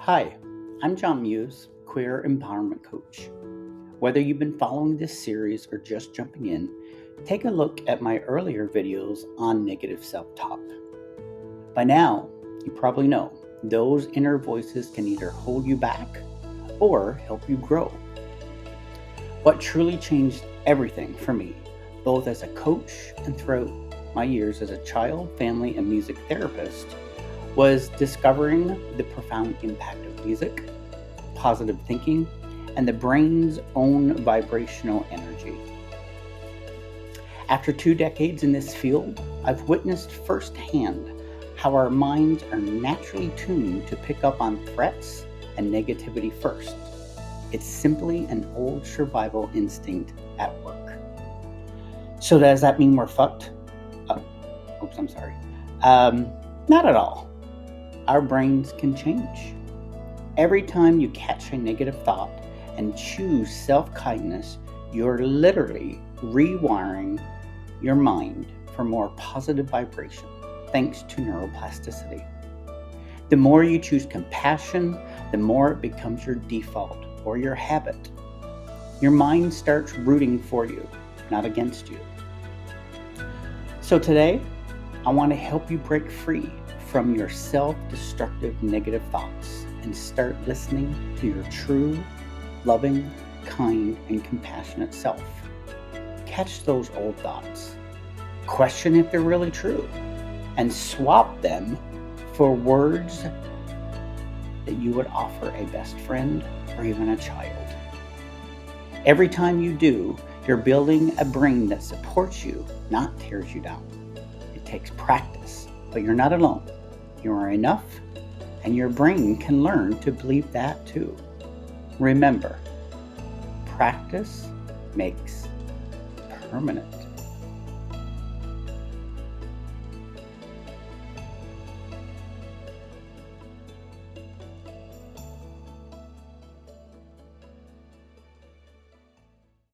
Hi, I'm John Muse, Queer Empowerment Coach. Whether you've been following this series or just jumping in, take a look at my earlier videos on negative self-talk. By now, you probably know those inner voices can either hold you back or help you grow. What truly changed everything for me, both as a coach and throughout my years as a child, family, and music therapist, was discovering the profound impact of music, positive thinking, and the brain's own vibrational energy. After 2 decades in this field, I've witnessed firsthand how our minds are naturally tuned to pick up on threats and negativity first. It's simply an old survival instinct at work. So does that mean we're fucked? Not at all. Our brains can change. Every time you catch a negative thought and choose self-kindness, you're literally rewiring your mind for more positive vibration, thanks to neuroplasticity. The more you choose compassion, the more it becomes your default or your habit. Your mind starts rooting for you, not against you. So today, I want to help you break free from your self-destructive negative thoughts and start listening to your true, loving, kind, and compassionate self. Catch those old thoughts, question if they're really true, and swap them for words that you would offer a best friend or even a child. Every time you do, you're building a brain that supports you, not tears you down. It takes practice, but you're not alone. You are enough, and your brain can learn to believe that too. Remember, practice makes permanent.